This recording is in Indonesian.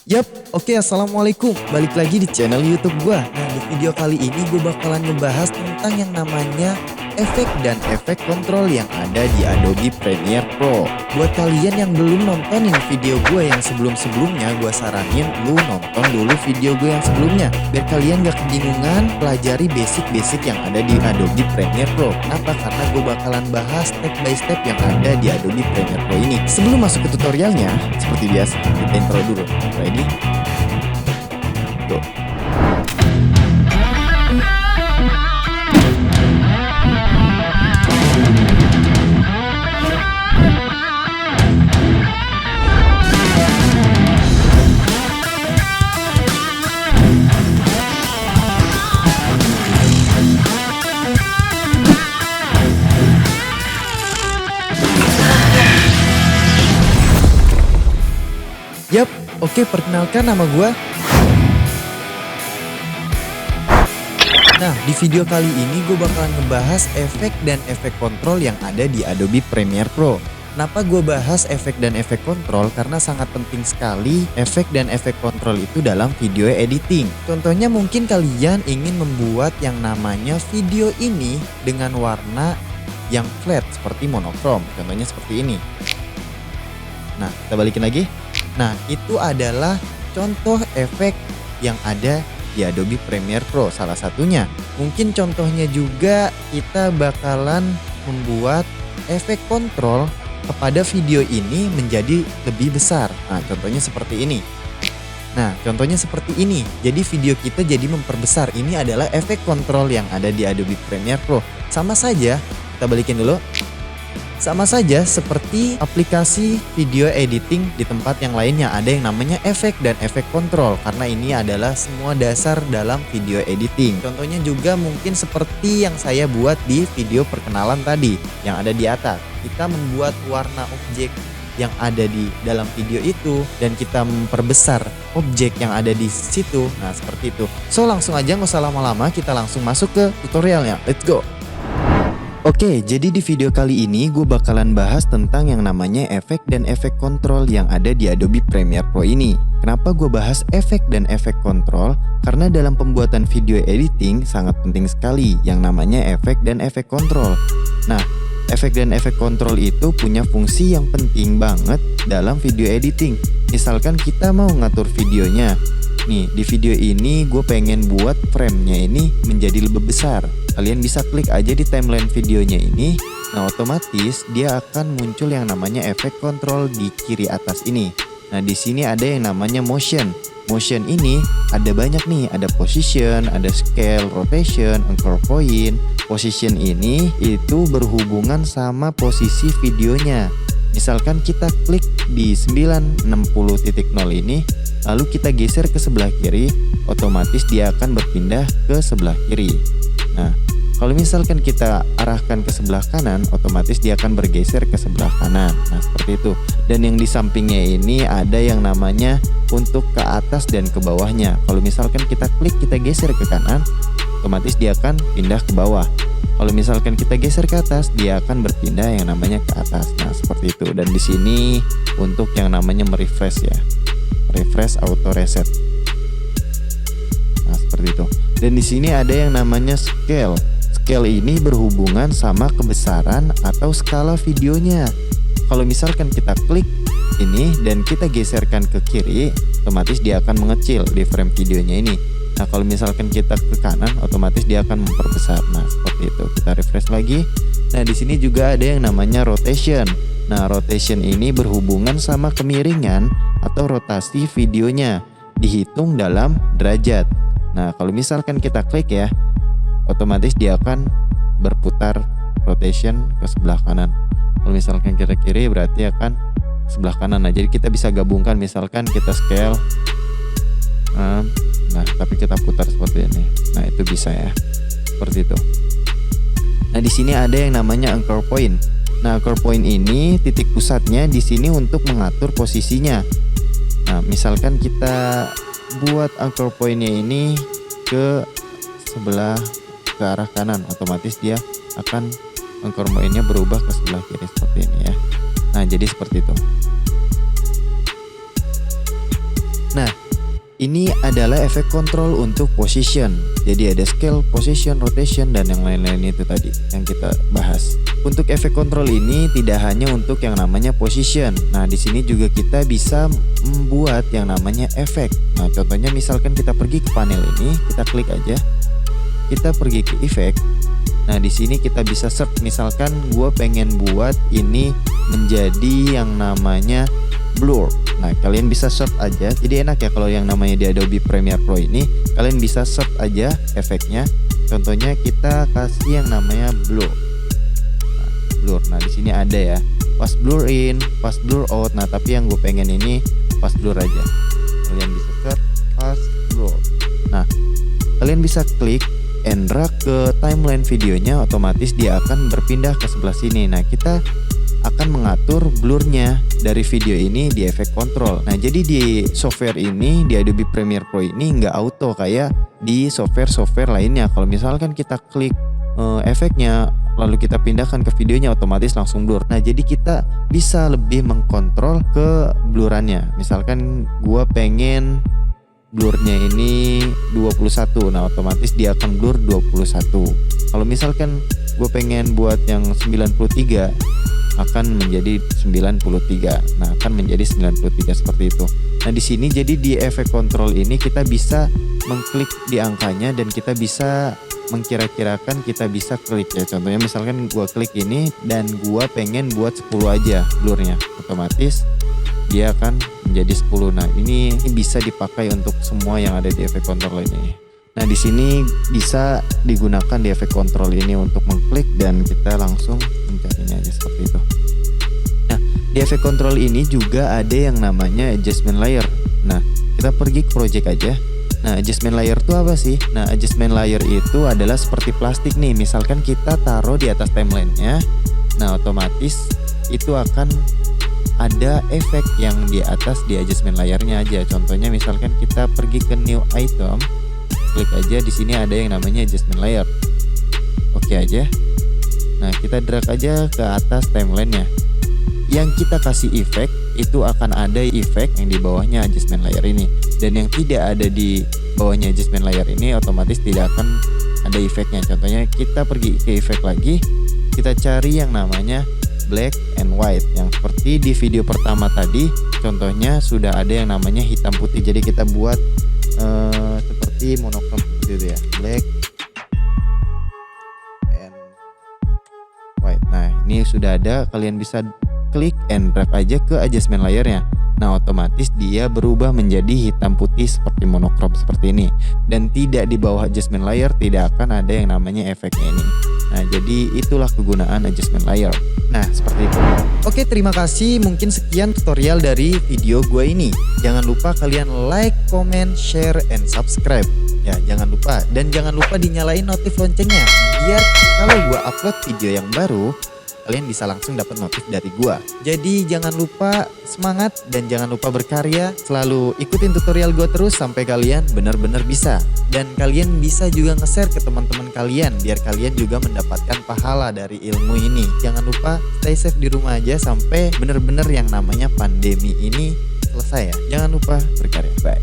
Yap, oke, assalamualaikum. Balik lagi di channel YouTube gua. Nah, di video kali ini gue bakalan ngebahas tentang yang namanya efek dan efek kontrol yang ada di Adobe Premiere Pro. Buat kalian yang belum nontonin video gue yang sebelum-sebelumnya, gue saranin lu nonton dulu video gue yang sebelumnya, biar kalian gak kebingungan pelajari basic-basic yang ada di Adobe Premiere Pro. Kenapa? Karena gue bakalan bahas step by step yang ada di Adobe Premiere Pro ini. Sebelum masuk ke tutorialnya, seperti biasa kita intro dulu. Ready? Go. Yap, oke, perkenalkan nama gue. Nah, di video kali ini gue bakalan ngebahas efek dan efek kontrol yang ada di Adobe Premiere Pro. Kenapa gue bahas efek dan efek kontrol? Karena sangat penting sekali efek dan efek kontrol itu dalam video editing. Contohnya mungkin kalian ingin membuat yang namanya video ini dengan warna yang flat seperti monokrom. Contohnya seperti ini. Nah, kita balikin lagi. Nah, itu adalah contoh efek yang ada di Adobe Premiere Pro, salah satunya. Mungkin contohnya juga kita bakalan membuat efek kontrol kepada video ini menjadi lebih besar. Nah, contohnya seperti ini. Nah, contohnya seperti ini. Jadi video kita jadi memperbesar. Ini adalah efek kontrol yang ada di Adobe Premiere Pro. Sama saja, kita balikin dulu. Sama saja seperti aplikasi video editing di tempat yang lainnya, ada yang namanya efek dan efek kontrol, karena ini adalah semua dasar dalam video editing. Contohnya juga mungkin seperti yang saya buat di video perkenalan tadi yang ada di atas. Kita membuat warna objek yang ada di dalam video itu dan kita memperbesar objek yang ada di situ. Nah, seperti itu. So, langsung aja, nggak usah lama-lama, kita langsung masuk ke tutorialnya. Let's go. Oke, jadi di video kali ini gue bakalan bahas tentang yang namanya efek dan efek kontrol yang ada di Adobe Premiere Pro ini. Kenapa gue bahas efek dan efek kontrol? Karena dalam pembuatan video editing sangat penting sekali yang namanya efek dan efek kontrol. Nah, efek dan efek kontrol itu punya fungsi yang penting banget dalam video editing. Misalkan kita mau ngatur videonya. Nih, di video ini gue pengen buat frame-nya ini menjadi lebih besar. Kalian bisa klik aja di timeline videonya ini. Nah, otomatis dia akan muncul yang namanya efek kontrol di kiri atas ini. Nah, di sini ada yang namanya motion. Motion ini ada banyak nih, ada position, ada scale, rotation, anchor point. Position ini itu berhubungan sama posisi videonya. Misalkan kita klik di 960.0 ini, lalu kita geser ke sebelah kiri, otomatis dia akan berpindah ke sebelah kiri. Nah, kalau misalkan kita arahkan ke sebelah kanan, otomatis dia akan bergeser ke sebelah kanan. Nah, seperti itu. Dan yang di sampingnya ini ada yang namanya untuk ke atas dan ke bawahnya. Kalau misalkan kita klik, kita geser ke kanan, otomatis dia akan pindah ke bawah. Kalau misalkan kita geser ke atas, dia akan berpindah yang namanya ke atas. Nah, seperti itu. Dan di sini untuk yang namanya merefresh ya. Refresh auto reset. Nah, seperti itu. Dan di sini ada yang namanya scale. Scale ini berhubungan sama kebesaran atau skala videonya. Kalau misalkan kita klik ini dan kita geserkan ke kiri, otomatis dia akan mengecil di frame videonya ini. Nah, kalau misalkan kita ke kanan, otomatis dia akan memperbesar. Nah, seperti itu. Kita refresh lagi. Nah, di sini juga ada yang namanya rotation. Nah, rotation ini berhubungan sama kemiringan atau rotasi videonya, dihitung dalam derajat. Nah, kalau misalkan kita klik ya, otomatis dia akan berputar rotation ke sebelah kanan. Kalau misalkan kita kiri, berarti akan sebelah kanan. Nah, jadi kita bisa gabungkan, misalkan kita scale. Nah, tapi kita putar seperti ini. Nah, itu bisa ya. Seperti itu. Nah, di sini ada yang namanya anchor point. Nah, anchor point ini titik pusatnya di sini untuk mengatur posisinya. Nah, misalkan kita buat anchor pointnya ini ke sebelah ke arah kanan, otomatis dia akan anchor pointnya berubah ke sebelah kiri seperti ini ya. Nah, jadi seperti itu. Nah, ini adalah efek kontrol untuk position. Jadi ada scale, position, rotation, dan yang lain-lain itu tadi yang kita bahas. Untuk efek kontrol ini tidak hanya untuk yang namanya position. Nah, di sini juga kita bisa membuat yang namanya efek. Nah, contohnya misalkan kita pergi ke panel ini, kita klik aja. Kita pergi ke efek. Nah, di sini kita bisa search. Misalkan gue pengen buat ini menjadi yang namanya blur. Nah, kalian bisa search aja. Jadi enak ya kalau yang namanya di Adobe Premiere Pro ini, kalian bisa search aja efeknya. Contohnya kita kasih yang namanya blur. Nah, blur. Nah, di sini ada ya. Pas blur in, pas blur out. Nah, tapi yang gue pengen ini pas blur aja. Kalian bisa search pas blur. Nah, kalian bisa klik and drag ke timeline videonya, otomatis dia akan berpindah ke sebelah sini. Nah, kita akan mengatur blurnya dari video ini di efek kontrol. Nah, jadi di software ini, di Adobe Premiere Pro ini nggak auto kayak di software-software lainnya. Kalau misalkan kita klik efeknya, lalu kita pindahkan ke videonya, otomatis langsung blur. Nah, jadi kita bisa lebih mengkontrol ke blurannya. Misalkan gua pengen blurnya ini 21, nah otomatis dia akan blur 21. Kalau misalkan gue pengen buat yang 93, akan menjadi 93. Nah, akan menjadi 93 seperti itu. Nah, di sini jadi di efek kontrol ini kita bisa mengklik di angkanya dan kita bisa mengkira-kirakan, kita bisa klik ya. Contohnya misalkan gua klik ini dan gua pengen buat 10 aja blurnya, otomatis dia akan menjadi 10. Nah, ini bisa dipakai untuk semua yang ada di efek kontrol ini. Nah, di sini bisa digunakan di efek kontrol ini untuk mengklik dan kita langsung mencarinya aja seperti itu. Nah, di efek kontrol ini juga ada yang namanya adjustment layer. Nah, kita pergi ke project aja. Nah, adjustment layer itu apa sih? Nah, adjustment layer itu adalah seperti plastik nih. Misalkan kita taruh di atas timelinenya, nah otomatis itu akan ada efek yang di atas di adjustment layernya aja. Contohnya misalkan kita pergi ke new item, klik aja, di sini ada yang namanya adjustment layer. Oke aja. Nah, kita drag aja ke atas timelinenya. Yang kita kasih efek itu akan ada efek yang di bawahnya adjustment layer ini, dan yang tidak ada di bawahnya adjustment layer ini otomatis tidak akan ada efeknya. Contohnya kita pergi ke efek lagi, kita cari yang namanya black and white, yang seperti di video pertama tadi. Contohnya sudah ada yang namanya hitam putih, jadi kita buat seperti monokrom gitu ya, black and white. Nah, ini sudah ada, kalian bisa klik and drag aja ke adjustment layernya. Nah, otomatis dia berubah menjadi hitam putih seperti monokrom seperti ini, dan tidak di bawah adjustment layer tidak akan ada yang namanya efeknya ini. Nah, jadi itulah kegunaan adjustment layer. Nah, seperti itu. Oke, terima kasih. Mungkin sekian tutorial dari video gue ini. Jangan lupa kalian like, comment, share, and subscribe. Ya, jangan lupa. Dan jangan lupa dinyalain notif loncengnya, biar kalau gue upload video yang baru, kalian bisa langsung dapat notif dari gua. Jadi jangan lupa semangat dan jangan lupa berkarya. Selalu ikutin tutorial gua terus sampai kalian benar-benar bisa. Dan kalian bisa juga nge-share ke teman-teman kalian biar kalian juga mendapatkan pahala dari ilmu ini. Jangan lupa stay safe di rumah aja sampai benar-benar yang namanya pandemi ini selesai ya. Jangan lupa berkarya. Bye.